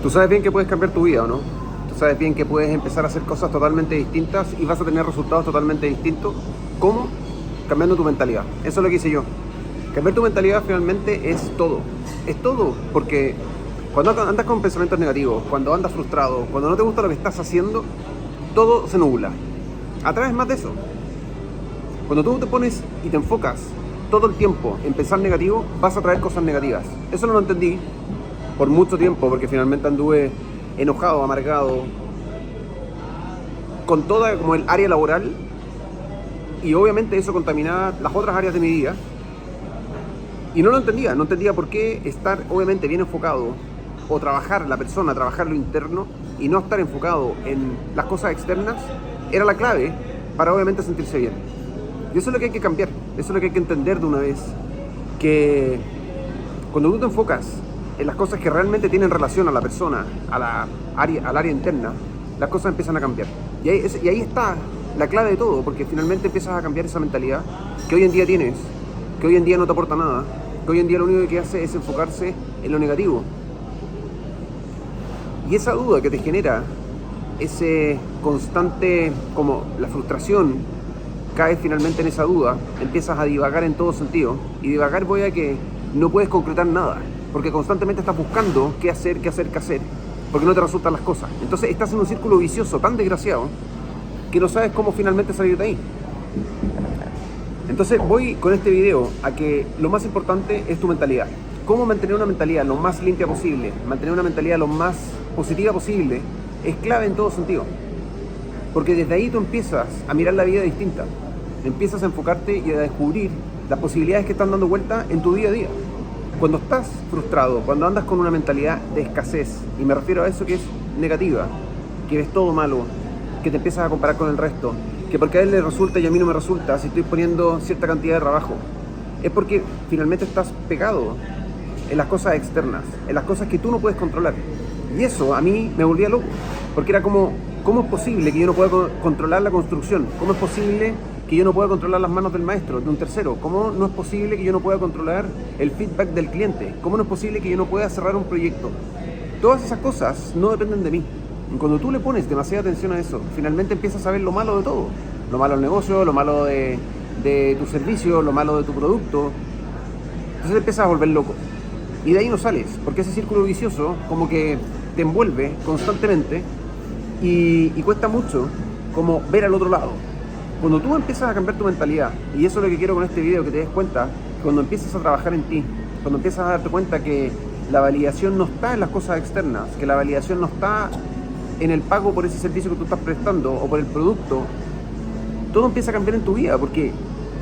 Tú sabes bien que puedes cambiar tu vida, ¿o no? Tú sabes bien que puedes empezar a hacer cosas totalmente distintas y vas a tener resultados totalmente distintos. ¿Cómo? Cambiando tu mentalidad. Eso es lo que hice yo. Cambiar tu mentalidad finalmente es todo. Es todo, porque cuando andas con pensamientos negativos, cuando andas frustrado, cuando no te gusta lo que estás haciendo, todo se nubla. Atraes más de eso. Cuando tú te pones y te enfocas todo el tiempo en pensar negativo, vas a traer cosas negativas. Eso no lo entendí por mucho tiempo, porque finalmente anduve enojado, amargado, con toda como el área laboral, y obviamente eso contaminaba las otras áreas de mi vida. Y no entendía por qué estar obviamente bien enfocado o trabajar la persona, trabajar lo interno y no estar enfocado en las cosas externas era la clave para obviamente sentirse bien. Y eso es lo que hay que cambiar, eso es lo que hay que entender de una vez, que cuando tú te enfocas en las cosas que realmente tienen relación a la persona, al área interna, las cosas empiezan a cambiar. Y ahí está la clave de todo, porque finalmente empiezas a cambiar esa mentalidad que hoy en día tienes, que hoy en día no te aporta nada, que hoy en día lo único que hace es enfocarse en lo negativo. Y esa duda que te genera, ese constante, como la frustración, caes finalmente en esa duda, empiezas a divagar en todo sentido, y divagar voy a que no puedes concretar nada, porque constantemente estás buscando qué hacer, porque no te resultan las cosas. Entonces estás en un círculo vicioso tan desgraciado que no sabes cómo finalmente salir de ahí. Entonces voy con este video a que lo más importante es tu mentalidad. Cómo mantener una mentalidad lo más limpia posible, mantener una mentalidad lo más positiva posible, es clave en todo sentido. Porque desde ahí tú empiezas a mirar la vida distinta. Empiezas a enfocarte y a descubrir las posibilidades que están dando vuelta en tu día a día. Cuando estás frustrado, cuando andas con una mentalidad de escasez, y me refiero a eso que es negativa, que ves todo malo, que te empiezas a comparar con el resto, que porque a él le resulta y a mí no me resulta, si estoy poniendo cierta cantidad de trabajo, es porque finalmente estás pegado en las cosas externas, en las cosas que tú no puedes controlar. Y eso a mí me volvía loco, porque era como, ¿cómo es posible que yo no pueda controlar la construcción? ¿Cómo es posible que yo no pueda controlar las manos del maestro, de un tercero? ¿Cómo no es posible que yo no pueda controlar el feedback del cliente? ¿Cómo no es posible que yo no pueda cerrar un proyecto? Todas esas cosas no dependen de mí. Y cuando tú le pones demasiada atención a eso, finalmente empiezas a ver lo malo de todo. Lo malo del negocio, lo malo de tu servicio, lo malo de tu producto. Entonces te empiezas a volver loco. Y de ahí no sales, porque ese círculo vicioso como que te envuelve constantemente y cuesta mucho como ver al otro lado. Cuando tú empiezas a cambiar tu mentalidad, y eso es lo que quiero con este video, que te des cuenta, cuando empiezas a trabajar en ti, cuando empiezas a darte cuenta que la validación no está en las cosas externas, que la validación no está en el pago por ese servicio que tú estás prestando o por el producto, todo empieza a cambiar en tu vida porque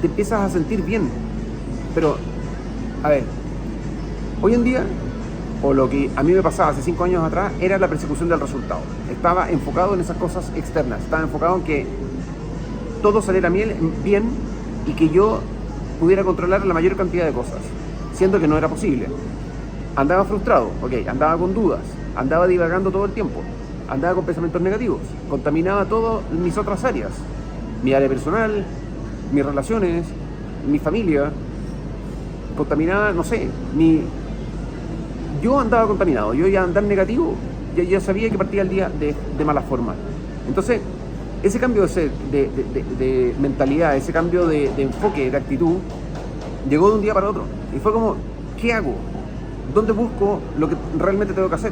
te empiezas a sentir bien. Pero, a ver, hoy en día, o lo que a mí me pasaba hace 5 años atrás, era la persecución del resultado. Estaba enfocado en esas cosas externas, estaba enfocado en que todo saliera bien y que yo pudiera controlar la mayor cantidad de cosas, siendo que no era posible. Andaba frustrado, andaba con dudas, andaba divagando todo el tiempo, andaba con pensamientos negativos, contaminaba todas mis otras áreas, mi área personal, mis relaciones, mi familia, contaminaba, no sé, yo andaba contaminado, yo ya andar negativo, ya sabía que partía el día de mala forma. Entonces, ese cambio de mentalidad, ese cambio de enfoque, de actitud, llegó de un día para otro. Y fue como, ¿qué hago? ¿Dónde busco lo que realmente tengo que hacer?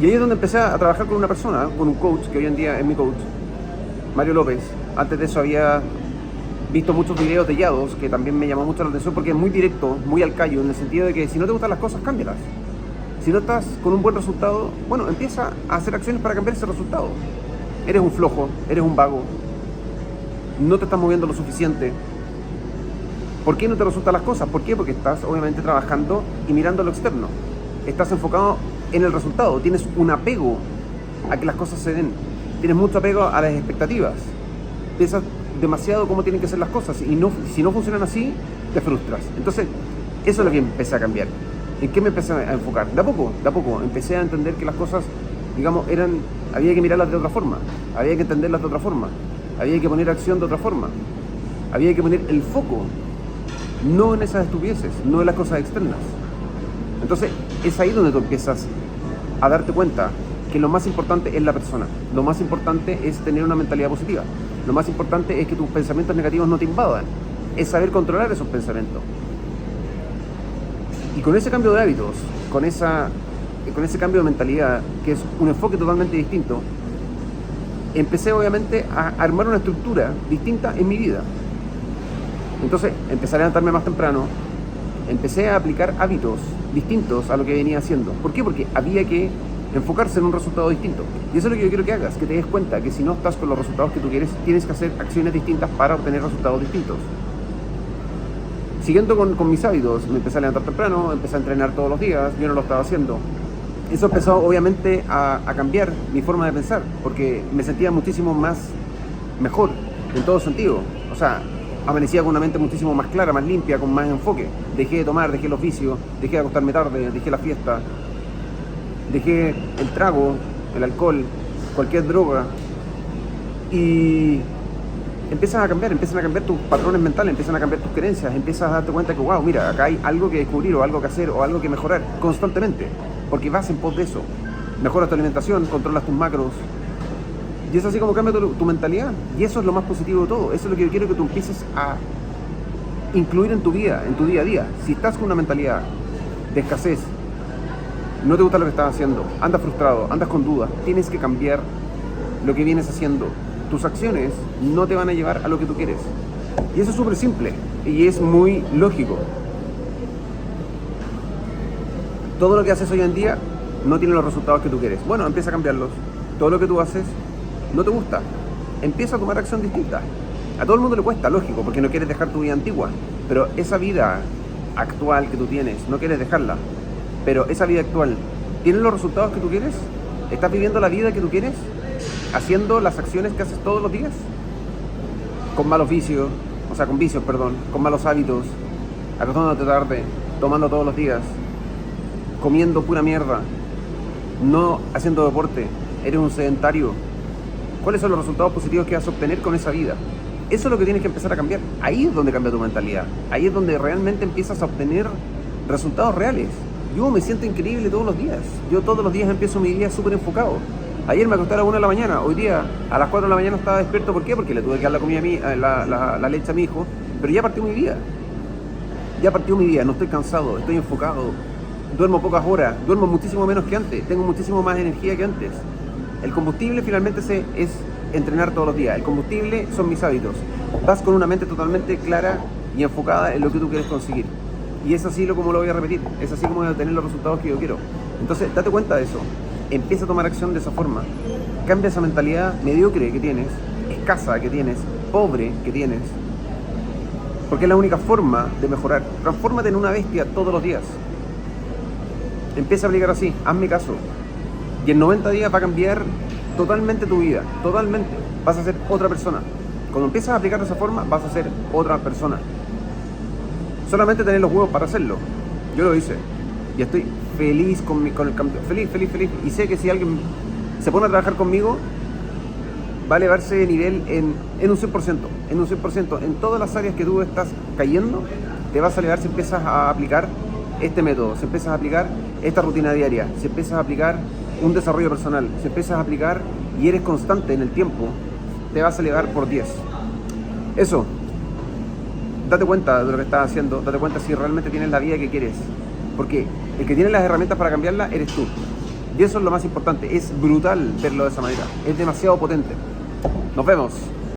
Y ahí es donde empecé a trabajar con una persona, con un coach, que hoy en día es mi coach, Mario López. Antes de eso había visto muchos videos de Yados, que también me llamó mucho la atención porque es muy directo, muy al callo, en el sentido de que si no te gustan las cosas, cámbialas. Si no estás con un buen resultado, bueno, empieza a hacer acciones para cambiar ese resultado. Eres un flojo, eres un vago, no te estás moviendo lo suficiente. ¿Por qué no te resultan las cosas? ¿Por qué? Porque estás obviamente trabajando y mirando lo externo. Estás enfocado en el resultado, tienes un apego a que las cosas se den, tienes mucho apego a las expectativas, piensas demasiado cómo tienen que ser las cosas y si no funcionan así, te frustras. Entonces, eso es lo que empecé a cambiar. ¿En qué me empecé a enfocar? De a poco, empecé a entender que las cosas, digamos, había que mirarlas de otra forma, había que entenderlas de otra forma, había que poner acción de otra forma, había que poner el foco no en esas estupideces, no en las cosas externas. Entonces es ahí donde tú empiezas a darte cuenta que lo más importante es la persona. Lo más importante es tener una mentalidad positiva. Lo más importante es que tus pensamientos negativos no te invadan. Es saber controlar esos pensamientos. Y con ese cambio de hábitos, con ese cambio de mentalidad, que es un enfoque totalmente distinto, empecé obviamente a armar una estructura distinta en mi vida. Entonces empecé a levantarme más temprano, empecé a aplicar hábitos distintos a lo que venía haciendo. ¿Por qué? Porque había que enfocarse en un resultado distinto. Y eso es lo que yo quiero que hagas, que te des cuenta que si no estás con los resultados que tú quieres, tienes que hacer acciones distintas para obtener resultados distintos. Siguiendo con mis hábitos, me empecé a levantar temprano, empecé a entrenar todos los días, yo no lo estaba haciendo. Eso empezó obviamente a cambiar mi forma de pensar, porque me sentía muchísimo más mejor en todo sentido. O sea, amanecía con una mente muchísimo más clara, más limpia, con más enfoque. Dejé de tomar, dejé los vicios, dejé de acostarme tarde, dejé la fiesta, dejé el trago, el alcohol, cualquier droga. Y empiezan a cambiar tus patrones mentales, empiezan a cambiar tus creencias, empiezas a darte cuenta que, wow, mira, acá hay algo que descubrir o algo que hacer o algo que mejorar constantemente, porque vas en pos de eso. Mejoras tu alimentación, controlas tus macros, y es así como cambia tu mentalidad. Y eso es lo más positivo de todo. Eso es lo que yo quiero que tú empieces a incluir en tu vida, en tu día a día. Si estás con una mentalidad de escasez, no te gusta lo que estás haciendo, andas frustrado, andas con dudas, tienes que cambiar lo que vienes haciendo. Tus acciones no te van a llevar a lo que tú quieres. Y eso es súper simple y es muy lógico. Todo lo que haces hoy en día no tiene los resultados que tú quieres. Bueno, empieza a cambiarlos. Todo lo que tú haces no te gusta. Empieza a tomar acción distinta. A todo el mundo le cuesta, lógico, porque no quieres dejar tu vida antigua. Pero esa vida actual que tú tienes, no quieres dejarla. Pero esa vida actual, ¿tiene los resultados que tú quieres? ¿Estás viviendo la vida que tú quieres? ¿Haciendo las acciones que haces todos los días? Con malos vicios, con malos hábitos, acostándote tarde, tomando todos los días, comiendo pura mierda, no haciendo deporte, eres un sedentario. ¿Cuáles son los resultados positivos que vas a obtener con esa vida? Eso es lo que tienes que empezar a cambiar. Ahí es donde cambia tu mentalidad. Ahí es donde realmente empiezas a obtener resultados reales. Yo me siento increíble todos los días. Yo todos los días empiezo mi día súper enfocado. Ayer me acosté a las 1 de la mañana, hoy día a las 4 de la mañana estaba despierto. ¿Por qué? Porque le tuve que dar la comida la leche a mi hijo. Pero ya partió mi día. Ya partió mi día, no estoy cansado, estoy enfocado. Duermo pocas horas, duermo muchísimo menos que antes, tengo muchísimo más energía que antes. El combustible finalmente es entrenar todos los días. El combustible son mis hábitos. Vas con una mente totalmente clara y enfocada en lo que tú quieres conseguir. Y es así como lo voy a repetir. Es así como voy a obtener los resultados que yo quiero. Entonces, date cuenta de eso. Empieza a tomar acción de esa forma. Cambia esa mentalidad mediocre que tienes, escasa que tienes, pobre que tienes. Porque es la única forma de mejorar. Transfórmate en una bestia todos los días. Empieza a aplicar así. Hazme caso. Y en 90 días va a cambiar totalmente tu vida. Totalmente. Vas a ser otra persona. Cuando empiezas a aplicar de esa forma, vas a ser otra persona. Solamente tener los huevos para hacerlo. Yo lo hice. Y estoy feliz con el cambio. Feliz. Y sé que si alguien se pone a trabajar conmigo, va a elevarse de nivel en un 100%. En un 100%. En todas las áreas que tú estás cayendo, te vas a elevar si empiezas a aplicar este método. Si empiezas a aplicar esta rutina diaria. Si empiezas a aplicar un desarrollo personal. Si empiezas a aplicar y eres constante en el tiempo, te vas a elevar por 10. Eso. Date cuenta de lo que estás haciendo. Date cuenta si realmente tienes la vida que quieres. Porque el que tiene las herramientas para cambiarla eres tú. Y eso es lo más importante. Es brutal verlo de esa manera. Es demasiado potente. Nos vemos.